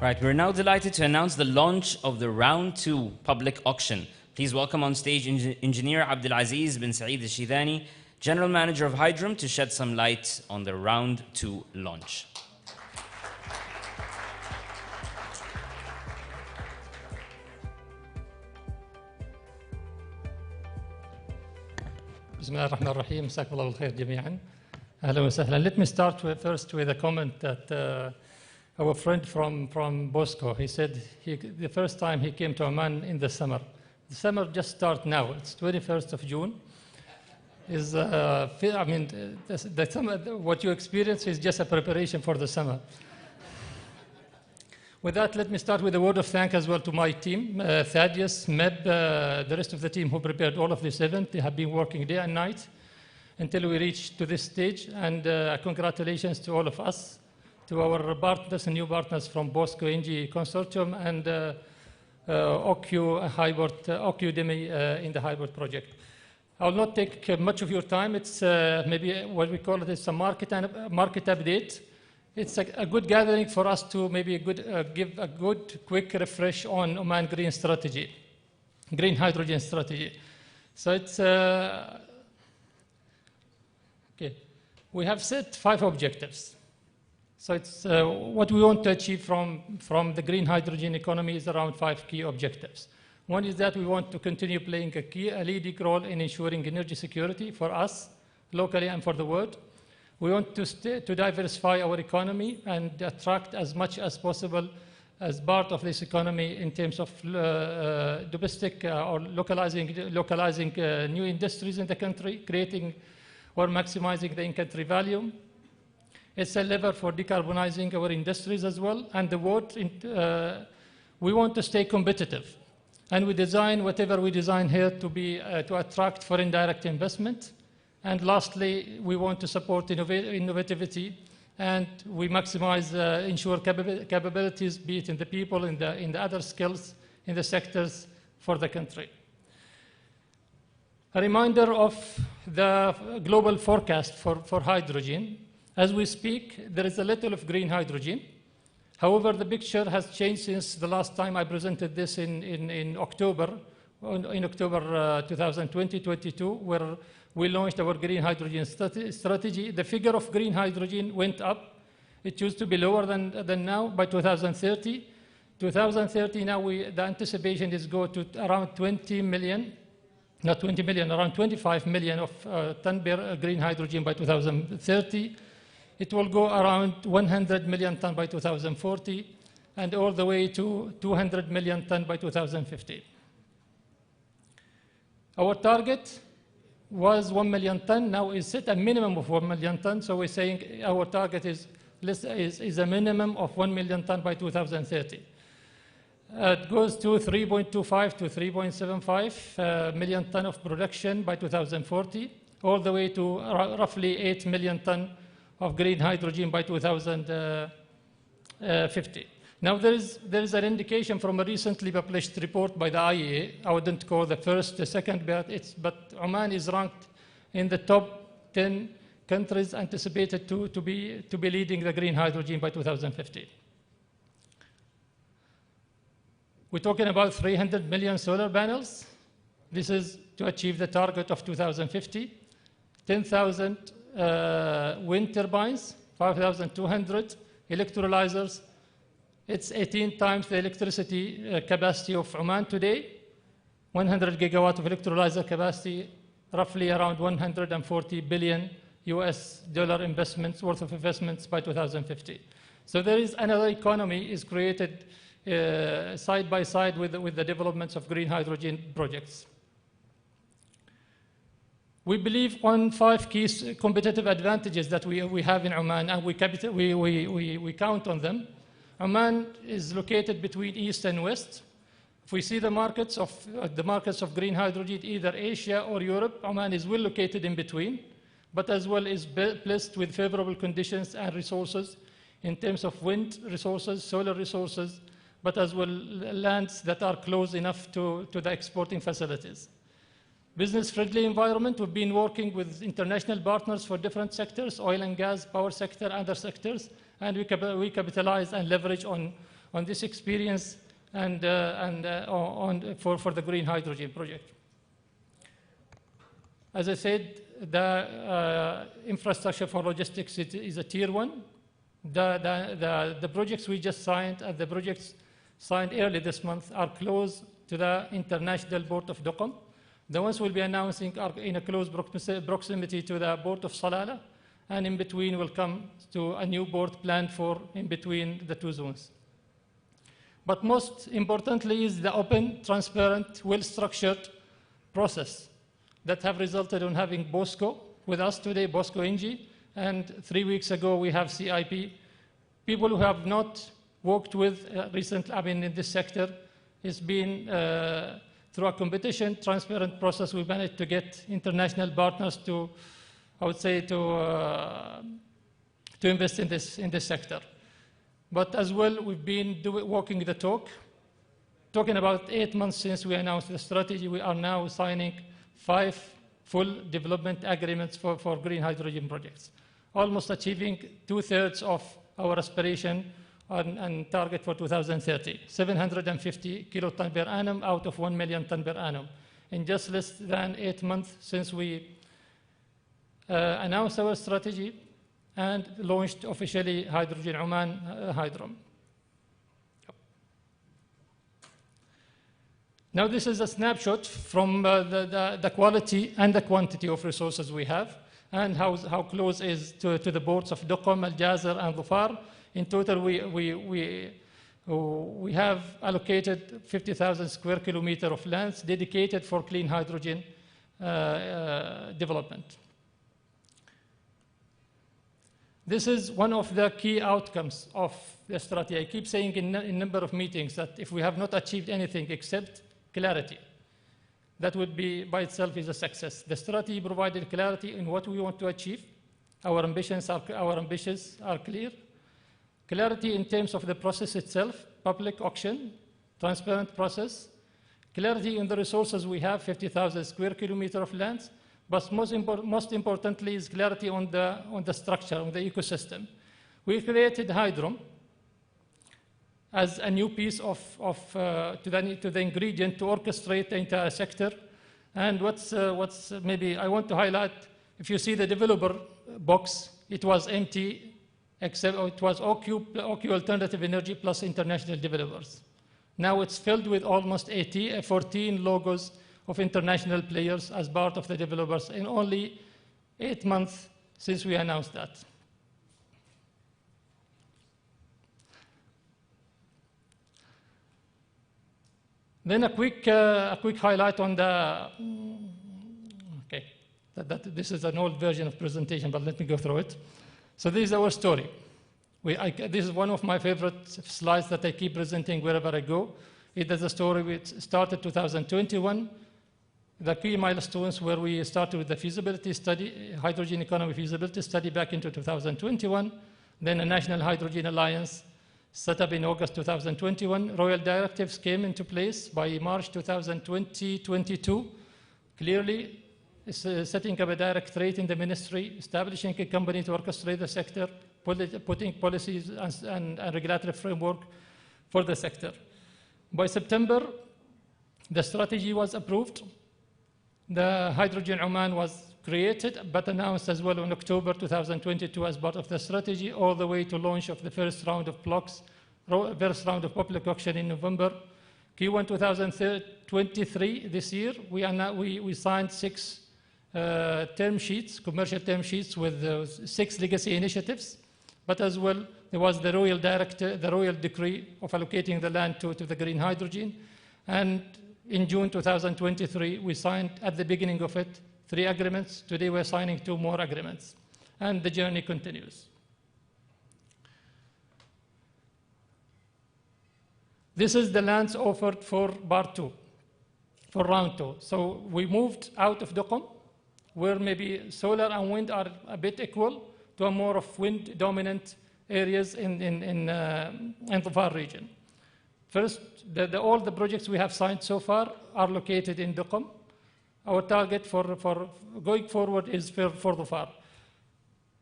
Right, we're now delighted to announce the launch of the Round 2 public auction. Please welcome on stage Engineer Abdulaziz bin Saeed al-Shidani, General Manager of Hydrom, to shed some light on the Round 2 launch. بسم الله الرحمن الرحيم. مساكم الله بالخير جميعا. أهلا وسهلا. Let me start first with a comment that our friend from Bosco, he said the first time he came to Oman in the summer. The summer just starts now. It's 21st of June. The summer, what you experience is just a preparation for the summer. With that, let me start with a word of thanks as well to my team, Thaddeus, Meb, the rest of the team who prepared all of this event. They have been working day and night until we reached to this stage. And congratulations to all of us, to our partners and new partners from Bosco NG Consortium and OQ Demi in the Highport project. I will not take much of your time. It's maybe what we call it is a market update. It's a good gathering for us to maybe give a good quick refresh on Oman green strategy, green hydrogen strategy. So it's okay. We have set 5 objectives. So it's what we want to achieve from the green hydrogen economy is around 5 key objectives. One is that we want to continue playing a leading role in ensuring energy security for us, locally and for the world. We want to diversify our economy and attract as much as possible as part of this economy in terms of domestic or localizing new industries in the country, creating or maximizing the in-country value. It's a lever for decarbonizing our industries as well. And the world, we want to stay competitive. And we design whatever we design here to attract foreign direct investment. And lastly, we want to support innovativity and we maximize, ensure capabilities, be it in the people, in the other skills, in the sectors for the country. A reminder of the global forecast for hydrogen. As we speak, there is a little of green hydrogen. However, the picture has changed since the last time I presented this in October 2020-22, where we launched our green hydrogen strategy. The figure of green hydrogen went up. It used to be lower than now by 2030. 2030 now the anticipation is go to around 20 million, not 20 million, around 25 million of ton per green hydrogen by 2030. It will go around 100 million ton by 2040 and all the way to 200 million ton by 2050. Our target was 1 million ton, now is set a minimum of 1 million ton, so we're saying our target is a minimum of 1 million ton by 2030. It goes to 3.25 to 3.75 million ton of production by 2040, all the way to roughly 8 million ton of green hydrogen by 2050. Now there is an indication from a recently published report by the IEA. I wouldn't call the first, the second, but Oman is ranked in the top 10 countries anticipated to be leading the green hydrogen by 2050. We're talking about 300 million solar panels. This is to achieve the target of 2050. 10,000 wind turbines, 5,200 electrolyzers. It's 18 times the electricity capacity of Oman today. 100 gigawatt of electrolyzer capacity, roughly around 140 billion US dollar investments, worth of investments by 2050. So there is another economy is created side by side with the developments of green hydrogen projects. We believe on 5 key competitive advantages that we have in Oman, and we count on them. Oman is located between east and west. If we see the markets of green hydrogen, either Asia or Europe, Oman is well located in between, but as well is blessed with favorable conditions and resources in terms of wind resources, solar resources, but as well lands that are close enough to the exporting facilities. Business-friendly environment, we've been working with international partners for different sectors, oil and gas, power sector, other sectors, and we capitalize and leverage on this experience and for the green hydrogen project. As I said, the infrastructure for logistics is a tier 1. The projects we just signed and the projects signed early this month are close to the international port of Duqm. The ones we'll be announcing are in a close proximity to the port of Salalah, and in between will come to a new port planned for in between the 2 zones. But most importantly is the open, transparent, well-structured process that have resulted in having BOSCO with us today, BOSCO Engie, and 3 weeks ago we have CIP. People who have not worked with in this sector, it's been through a competition, transparent process, we managed to get international partners to, I would say, to invest in this sector. But as well, we've been walking the talk. Talking about 8 months since we announced the strategy, we are now signing 5 full development agreements for green hydrogen projects, almost achieving 2/3 of our aspiration and target for 2030, 750 kiloton per annum out of 1 million ton per annum. In just less than 8 months since we announced our strategy and launched officially Hydrogen Oman, Hydrom. Now this is a snapshot from the quality and the quantity of resources we have and how close is to the ports of Duqm, Al Jazir and Dhufar. In total, we have allocated 50,000 square kilometers of lands dedicated for clean hydrogen development. This is one of the key outcomes of the strategy. I keep saying in a number of meetings that if we have not achieved anything except clarity, that would be by itself is a success. The strategy provided clarity in what we want to achieve, Our ambitions are clear. Clarity in terms of the process itself, public auction, transparent process. Clarity in the resources we have, 50,000 square kilometers of land. But most importantly is clarity on the structure, on the ecosystem. We created Hydrom as a new piece to the ingredient to orchestrate the entire sector. And what's maybe I want to highlight, if you see the developer box, it was empty, except it was OQ Alternative Energy plus international developers. Now it's filled with almost 14 logos of international players as part of the developers in only 8 months since we announced that. Then a quick highlight on the, okay, this is an old version of presentation, but let me go through it. So this is our story. This is one of my favorite slides that I keep presenting wherever I go. It is a story which started 2021. The key milestones where we started with the feasibility study, hydrogen economy feasibility study back into 2021, then a National Hydrogen Alliance set up in August 2021. Royal directives came into place by March 2022, clearly setting up a directorate in the ministry, establishing a company to orchestrate the sector, putting policies and regulatory framework for the sector. By September, the strategy was approved. The Hydrogen Oman was created, but announced as well in October 2022 as part of the strategy, all the way to launch of the first round of blocks, first round of public auction in November. Q1 2023, this year, we signed 6 term sheets, commercial term sheets with 6 legacy initiatives, but as well, there was the royal decree of allocating the land to the green hydrogen. And in June 2023, we signed at the beginning of it 3 agreements. Today we're signing 2 more agreements. And the journey continues. This is the lands offered for part 2, for round 2. So we moved out of Duqm, where maybe solar and wind are a bit equal, to a more of wind dominant areas in the Far region. First, all the projects we have signed so far are located in Duqm. Our target for going forward is for the Far.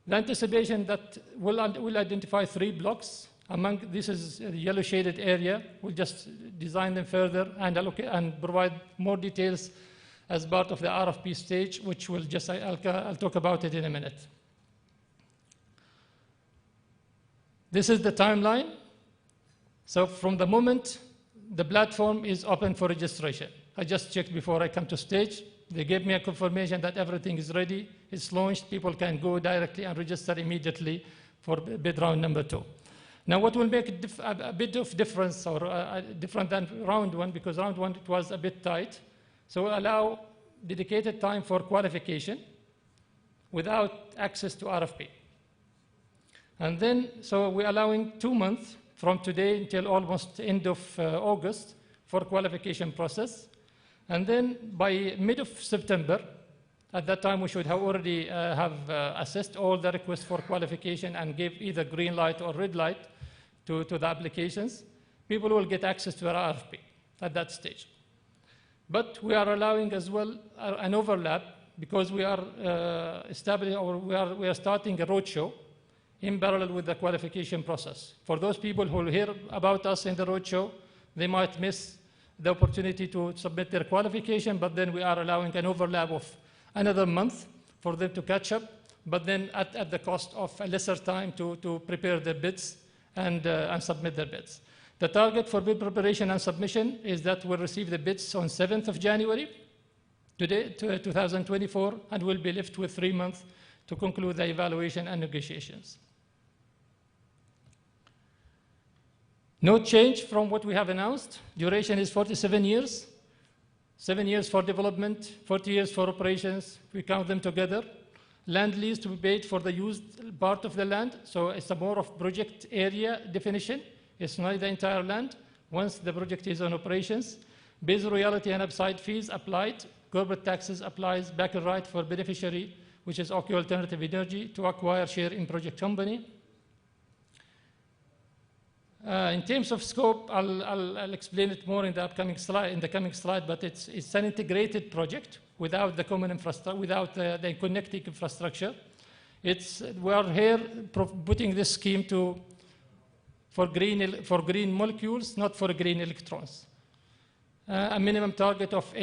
The anticipation that we'll identify 3 blocks. Among this is a yellow shaded area. We'll just design them further and allocate and provide more details as part of the RFP stage, which I'll talk about it in a minute. This is the timeline. So from the moment the platform is open for registration, I just checked before I come to stage. They gave me a confirmation that everything is ready, it's launched, people can go directly and register immediately for bid round number 2. Now what will make a bit of difference, or different than round 1, because round 1 it was a bit tight, so we'll allow dedicated time for qualification without access to RFP. And then, so we're allowing 2 months from today until almost end of August for qualification process. And then by mid of September, at that time we should have already have assessed all the requests for qualification and gave either green light or red light to the applications. People will get access to our RFP at that stage. But we are allowing as well an overlap, because we are establishing, or we are starting a roadshow in parallel with the qualification process. For those people who hear about us in the roadshow, they might miss the opportunity to submit their qualification, but then we are allowing an overlap of another month for them to catch up, but then at the cost of a lesser time to prepare their bids and submit their bids. The target for bid preparation and submission is that we'll receive the bids on 7th of January, today, 2024, and we'll be left with 3 months to conclude the evaluation and negotiations. No change from what we have announced. Duration is 47 years, 7 years for development, 40 years for operations. We count them together. Land lease to be paid for the used part of the land. So it's a more of project area definition. It's not the entire land. Once the project is on operations, base royalty and upside fees applied. Corporate taxes applies back and right for beneficiary which is OQ Alternative Energy, to acquire share in project company. In terms of scope, I'll explain it more in the upcoming slide, but it's an integrated project without the common infrastructure, without the connecting infrastructure. We are here putting this scheme for green molecules, not for green electrons. A minimum target of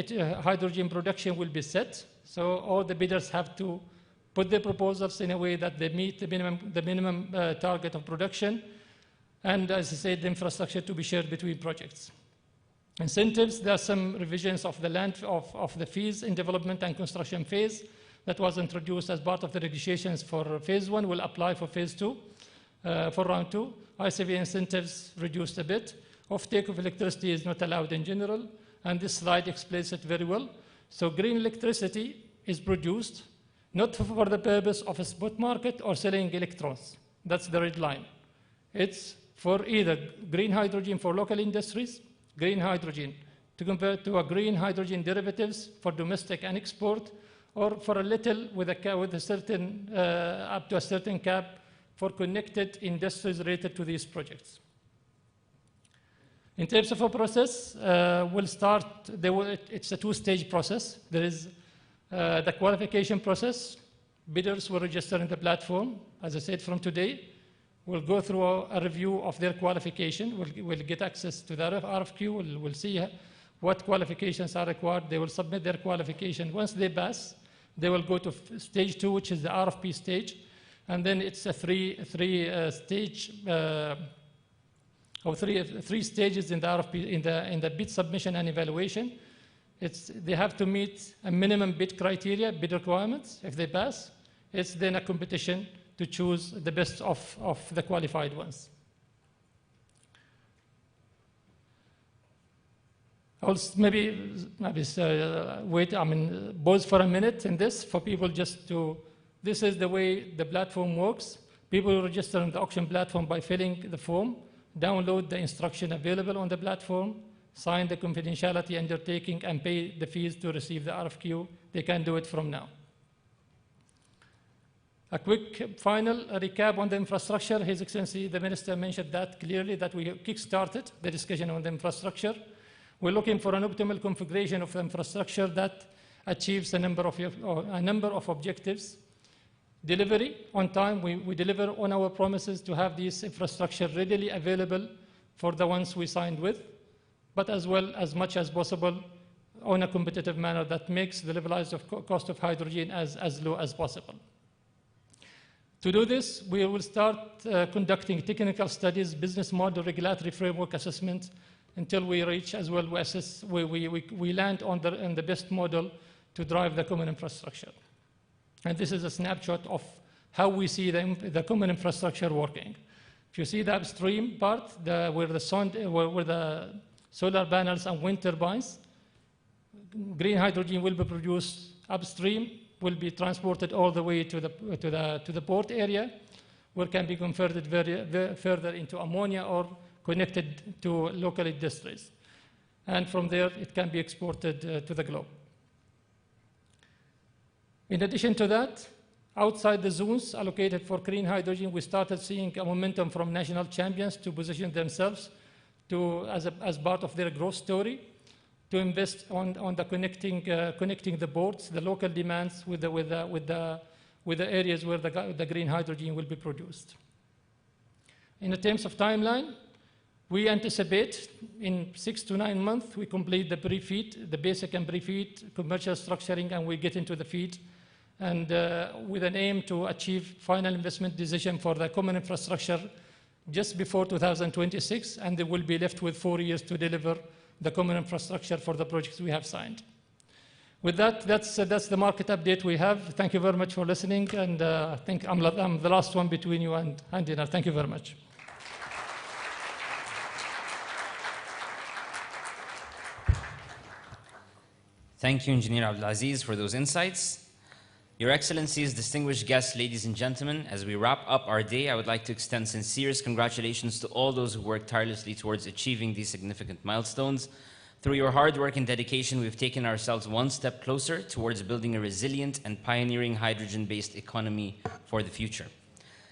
hydrogen production will be set, so all the bidders have to put their proposals in a way that they meet the minimum target of production, and as I said, the infrastructure to be shared between projects. Incentives, there are some revisions of the fees in development and construction phase that was introduced as part of the negotiations for phase 1 will apply for phase 2, for round 2. ICV incentives reduced a bit. Offtake of electricity is not allowed in general, and this slide explains it very well. So green electricity is produced not for the purpose of a spot market or selling electrons. That's the red line. It's for either green hydrogen for local industries, green hydrogen to convert to a green hydrogen derivatives for domestic and export, or for a little with a certain, up to a certain cap for connected industries related to these projects. In terms of a process, we'll start, it's a two-stage process. There is the qualification process. Bidders will register in the platform. As I said, from today, we'll go through a review of their qualification. We'll get access to the RFQ. We'll see what qualifications are required. They will submit their qualification. Once they pass, they will go to stage 2, which is the RFP stage. And then it's a three stages in the RFP, in the bid submission and evaluation. They have to meet a minimum bid criteria, bid requirements. If they pass, it's then a competition to choose the best of the qualified ones. I'll maybe wait, pause for a minute in this for people just to, this is the way the platform works. People register on the auction platform by filling the form, download the instruction available on the platform, sign the confidentiality undertaking, and pay the fees to receive the RFQ. They can do it from now. A quick final recap on the infrastructure. His Excellency, the Minister mentioned that clearly, that we kick-started the discussion on the infrastructure. We're looking for an optimal configuration of the infrastructure that achieves a number of objectives. Delivery on time, we deliver on our promises to have this infrastructure readily available for the ones we signed with, but as well as much as possible on a competitive manner that makes the levelized cost of hydrogen as low as possible. To do this, we will start conducting technical studies, business model, regulatory framework assessment, until we reach as well, we land on the best model to drive the common infrastructure. And this is a snapshot of how we see the common infrastructure working. If you see the upstream part, where the solar panels and wind turbines, green hydrogen will be produced upstream, will be transported all the way to the port area, where it can be converted further into ammonia or connected to local industries. And from there, it can be exported to the globe. In addition to that, outside the zones allocated for green hydrogen, we started seeing a momentum from national champions to position themselves as part of their growth story, to invest on the connecting the boards, the local demands with the areas where the green hydrogen will be produced. In terms of timeline, we anticipate in 6 to 9 months we complete the pre-FEED, the basic and pre-FEED commercial structuring, and we get into the FEED, and with an aim to achieve final investment decision for the common infrastructure just before 2026, and they will be left with 4 years to deliver the common infrastructure for the projects we have signed. With that, that's the market update we have. Thank you very much for listening, and I think I'm the last one between you and dinner. Thank you very much. Thank you, Engineer Abdulaziz, for those insights. Your Excellencies, distinguished guests, ladies and gentlemen, as we wrap up our day, I would like to extend sincerest congratulations to all those who worked tirelessly towards achieving these significant milestones. Through your hard work and dedication, we've taken ourselves one step closer towards building a resilient and pioneering hydrogen-based economy for the future.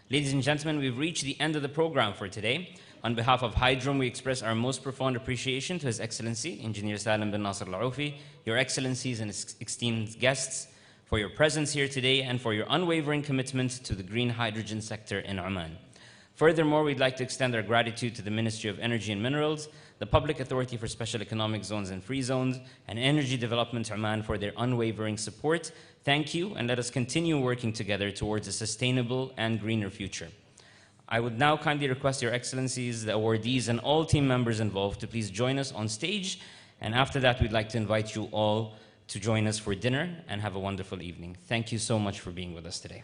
Ladies and gentlemen, we've reached the end of the program for today. On behalf of Hydrom, we express our most profound appreciation to His Excellency, Engineer Salim bin Nasser Al-Aufi, Your Excellencies and esteemed guests, for your presence here today and for your unwavering commitment to the green hydrogen sector in Oman. Furthermore, we'd like to extend our gratitude to the Ministry of Energy and Minerals, the Public Authority for Special Economic Zones and Free Zones, and Energy Development Oman for their unwavering support. Thank you, and let us continue working together towards a sustainable and greener future. I would now kindly request Your Excellencies, the awardees, and all team members involved to please join us on stage. And after that, we'd like to invite you all to join us for dinner and have a wonderful evening. Thank you so much for being with us today.